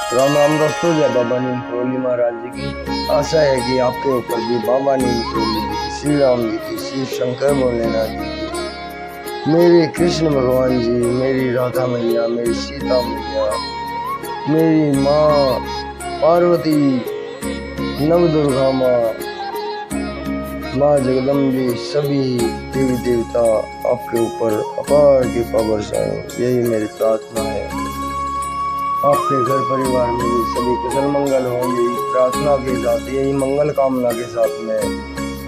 राम राम दोस्तों, जय बाबा नीम करोली महाराज जी की। आशा है कि आपके ऊपर भी बाबा नीम करोली जी की, श्री राम जी की, शिव शंकर भोलेनाथ जी की, मेरे कृष्ण भगवान जी, मेरी राधा मैया, मेरी सीता मैया, मेरी माँ पार्वती, नवदुर्गा माँ, माँ जगदम्बी, सभी देवी देवता आपके ऊपर अपार कृपा बरसाएं, यही मेरी प्रार्थना है। आपके घर परिवार में भी सभी कुशल मंगल हो, यही प्रार्थना के साथ, यही मंगल कामना के साथ में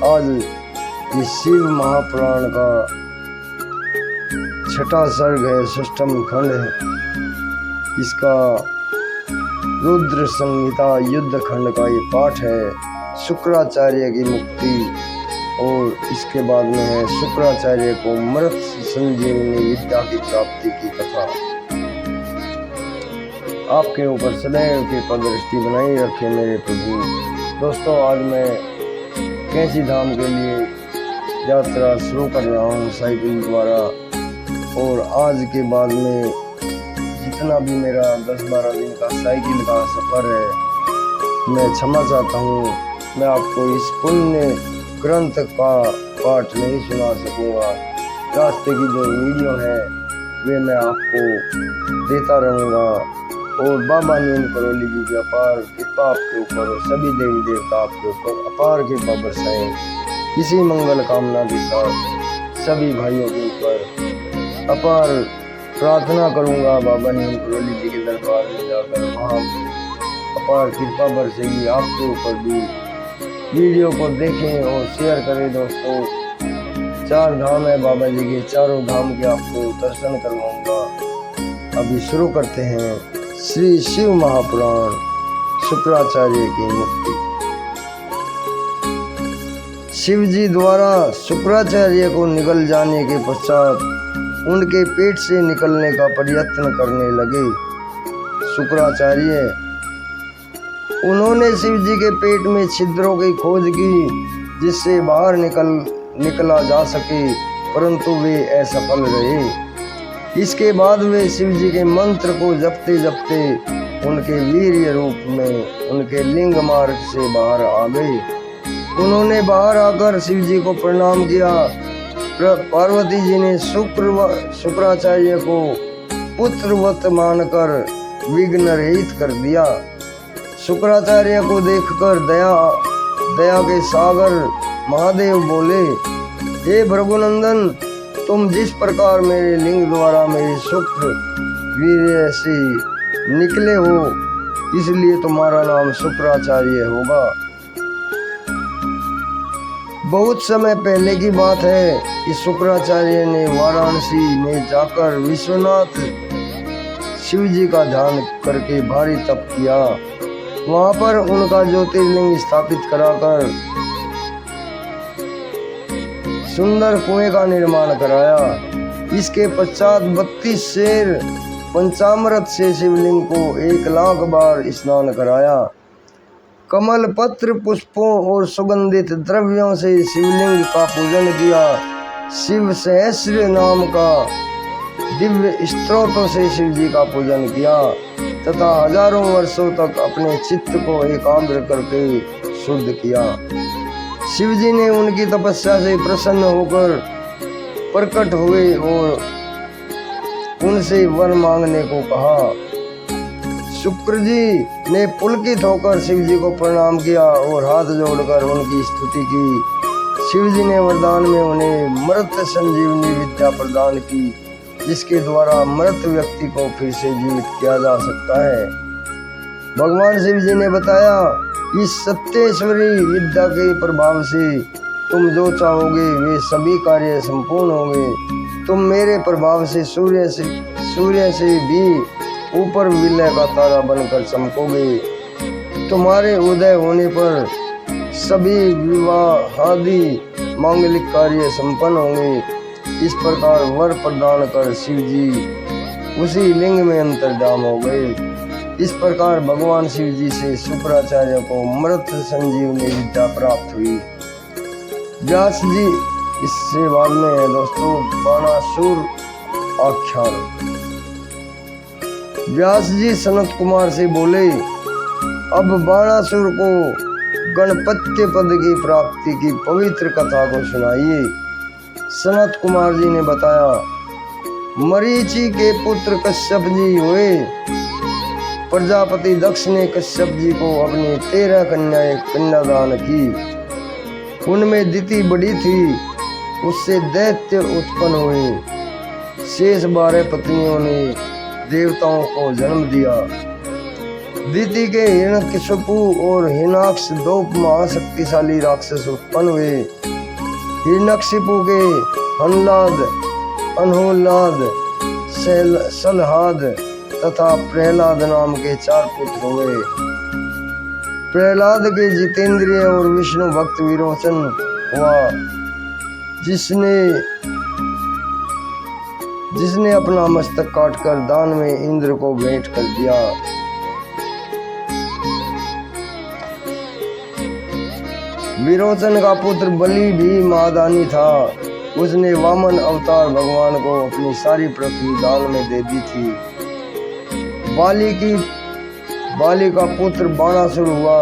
आज इस शिव महापुराण का छठा सर्ग है, षष्ठम खंड है। इसका रुद्र संहिता युद्ध खंड का ये पाठ है। शुक्राचार्य की मुक्ति और इसके बाद में है शुक्राचार्य को मृत संजीवनी विद्या की प्राप्ति की कथा। आपके ऊपर सदैव कृपा दृष्टि बनाई रखे मेरे प्रभु। दोस्तों, आज मैं कैंची धाम के लिए यात्रा शुरू कर रहा हूँ साइकिल द्वारा, और आज के बाद में जितना भी मेरा 10-12 दिन का साइकिल का सफ़र है, मैं क्षमा चाहता हूँ। मैं आपको इस पुण्य ग्रंथ का पाठ नहीं सुना सकूँगा। रास्ते की जो वीडियो है वे मैं आपको देता रहूँगा, और बाबा नीम करोली जी की अपार कृपा आपके ऊपर और सभी देवी देवता आपके ऊपर अपार कृपा बरसाएं। इसी मंगल कामना के साथ सभी भाइयों के ऊपर अपार प्रार्थना करूंगा। बाबा नीम करोली जी के दरबार में जाकर वहाँ अपार कृपा बरसेगी आपके ऊपर भी। वीडियो को देखें और शेयर करें दोस्तों। 4 धाम है बाबा जी के, चारों धाम के आपको दर्शन करवाऊंगा। अभी शुरू करते हैं श्री शिव महापुराण, शुक्राचार्य की मुक्ति। शिव जी द्वारा शुक्राचार्य को निकल जाने के पश्चात उनके पेट से निकलने का प्रयत्न करने लगे। शुक्राचार्य उन्होंने शिव जी के पेट में छिद्रों की खोज की जिससे बाहर निकला जा सके, परंतु वे असफल रहे। इसके बाद वे शिव जी के मंत्र को जपते जपते उनके वीर्य रूप में उनके लिंग मार्ग से बाहर आ गए। उन्होंने बाहर आकर शिव जी को प्रणाम किया। पार्वती जी ने शुक्राचार्य को पुत्रवत मानकर विघ्न रहित कर दिया। शुक्राचार्य को देखकर दया के सागर महादेव बोले, हे भृगुनंदन, तुम जिस प्रकार मेरे लिंग द्वारा मेरे शुक्र वीर्य से निकले हो, इसलिए तुम्हारा नाम शुक्राचार्य होगा। बहुत समय पहले की बात है कि शुक्राचार्य ने वाराणसी में जाकर विश्वनाथ शिव जी का ध्यान करके भारी तप किया। वहां पर उनका ज्योतिर्लिंग स्थापित कराकर सुंदर कुएं का निर्माण कराया। इसके पश्चात 32 शेर पंचामृत से शिवलिंग को 1 लाख बार स्नान कराया। कमल पत्र, पुष्पों और सुगंधित द्रव्यों से शिवलिंग का पूजन किया। शिव सहस्र नाम का दिव्य स्तोत्रों से शिव जी का पूजन किया तथा हजारों वर्षों तक अपने चित्त को एकाग्र करके शुद्ध किया। शिव जी ने उनकी तपस्या से प्रसन्न होकर प्रकट हुए और उनसे वर मांगने को कहा। शुक्र जी ने पुलकित होकर शिव जी को प्रणाम किया और हाथ जोड़कर उनकी स्तुति की। शिव जी ने वरदान में उन्हें मृत संजीवनी विद्या प्रदान की, जिसके द्वारा मृत व्यक्ति को फिर से जीवित किया जा सकता है। भगवान शिव जी ने बताया, इस सत्येश्वरी विद्या के प्रभाव से तुम जो चाहोगे वे सभी कार्य संपूर्ण होंगे। तुम मेरे प्रभाव से सूर्य से भी ऊपर विलय का तारा बनकर चमकोगे। तुम्हारे उदय होने पर सभी विवाह आदि मांगलिक कार्य संपन्न होंगे। इस प्रकार वर प्रदान कर शिव जी उसी लिंग में अंतर्धान हो गए। इस प्रकार भगवान शिव जी से शुक्राचार्य को मृत संजीवनी विद्या प्राप्त हुई। व्यास जी इससे बाद में है दोस्तों बाणासुर आख्यान। व्यास जी सनत कुमार से बोले, अब बाणासुर को गणपत्य पद की प्राप्ति की पवित्र कथा को सुनाइए। सनत कुमार जी ने बताया, मरीचि के पुत्र कश्यप जी हुए। प्रजापति दक्ष ने कश्यप जी को अपनी 13 कन्याएं कन्यादान की। उनमें दिति बड़ी थी, उससे दैत्य उत्पन्न हुए। शेष 12 पत्नियों ने देवताओं को जन्म दिया। दिति के हिरण्यकशिपु और हिरण्याक्ष 2 महाशक्तिशाली राक्षस उत्पन्न हुए। हिरण्यकशिपु के हन्लाद, अनहोलाद, सलहाद तथा प्रहलाद नाम के 4 पुत्र हुए। प्रहलाद के जितेंद्रिय और विष्णु भक्त विरोचन हुआ, जिसने अपना मस्तक काटकर दान में इंद्र को भेंट कर दिया। विरोचन का पुत्र बलि भी महादानी था। उसने वामन अवतार भगवान को अपनी सारी पृथ्वी दान में दे दी थी। बाली का पुत्र बाणासुर हुआ,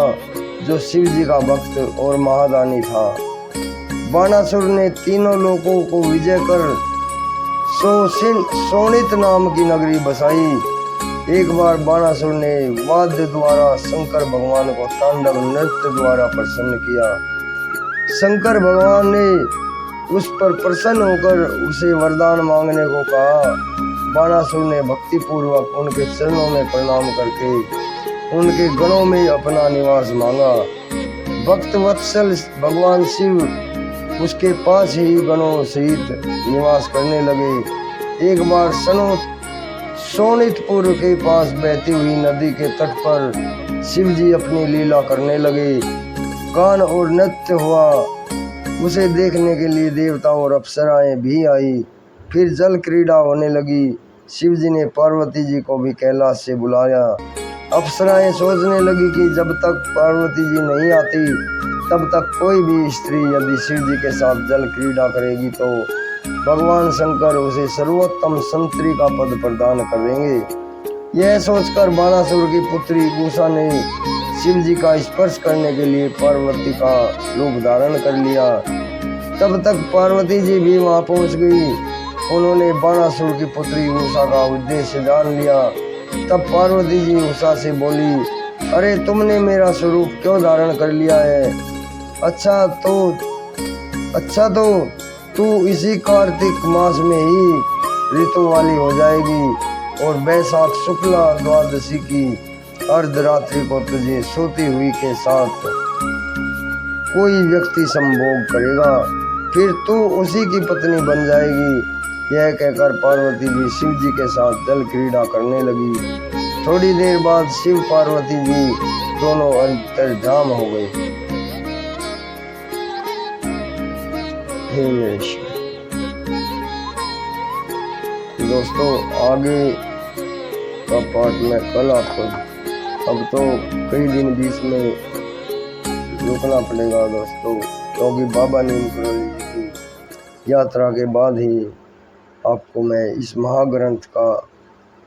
जो शिव जी का भक्त और महादानी था। बाणासुर ने तीनों लोकों को विजय कर सोनित नाम की नगरी बसाई। एक बार बाणासुर ने वाद्य द्वारा शंकर भगवान को तांडव नृत्य द्वारा प्रसन्न किया। शंकर भगवान ने उस पर प्रसन्न होकर उसे वरदान मांगने को कहा। बाणासुर ने भक्ति पूर्वक उनके चरणों में प्रणाम करके उनके गणों में अपना निवास मांगा। भक्त वत्सल भगवान शिव उसके पास ही गणों सहित निवास करने लगे। एक बार सोनितपुर के पास बहती हुई नदी के तट पर शिव जी अपनी लीला करने लगे। गान और नृत्य हुआ। उसे देखने के लिए देवता और अप्सराएं भी आई। फिर जल क्रीड़ा होने लगी। शिव जी ने पार्वती जी को भी कैलाश से बुलाया। अप्सराएं सोचने लगी कि जब तक पार्वती जी नहीं आती तब तक कोई भी स्त्री यदि शिव जी के साथ जल क्रीड़ा करेगी तो भगवान शंकर उसे सर्वोत्तम संतरी का पद प्रदान करेंगे। यह सोचकर बाणासुर की पुत्री उषा ने शिव जी का स्पर्श करने के लिए पार्वती का रूप धारण कर लिया। तब तक पार्वती जी भी वहां पहुंच गई। उन्होंने बाणासुर की पुत्री उषा का उद्देश्य जान लिया। तब पार्वती जी उषा से बोली, अरे तुमने मेरा स्वरूप क्यों धारण कर लिया है? अच्छा तो तू इसी कार्तिक मास में ही ऋतु वाली हो जाएगी और वैशाख शुक्ला द्वादशी की अर्धरात्रि को तुझे सोती हुई के साथ कोई व्यक्ति संभोग करेगा, फिर तू उसी की पत्नी बन जाएगी। यह कहकर पार्वती जी शिव जी के साथ जल क्रीड़ा करने लगी। थोड़ी देर बाद शिव पार्वती जी दोनों अंतर्धान हो गए। दोस्तों, आगे का पार्ट में कल आपको, अब तो कई दिन बीच में रुकना पड़ेगा दोस्तों, क्योंकि बाबा नीम करोली जी की यात्रा के बाद ही आपको मैं इस महाग्रंथ का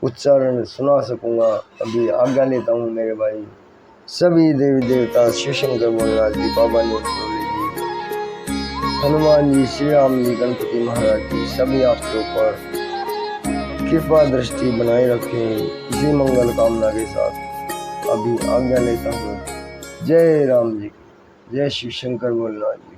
उच्चारण सुना सकूंगा। अभी आज्ञा लेता हूँ मेरे भाई। सभी देवी देवता शिव शंकर भोलेनाथ जी, बाबा नीम करोली जी, हनुमान जी, श्री राम जी, गणपति महाराज जी, सभी आपके ऊपर कृपा दृष्टि बनाए रखें। इसी मंगल कामना के साथ अभी आज्ञा लेता हूँ। जय राम जी, जय शिव शंकर भोलेनाथ जी।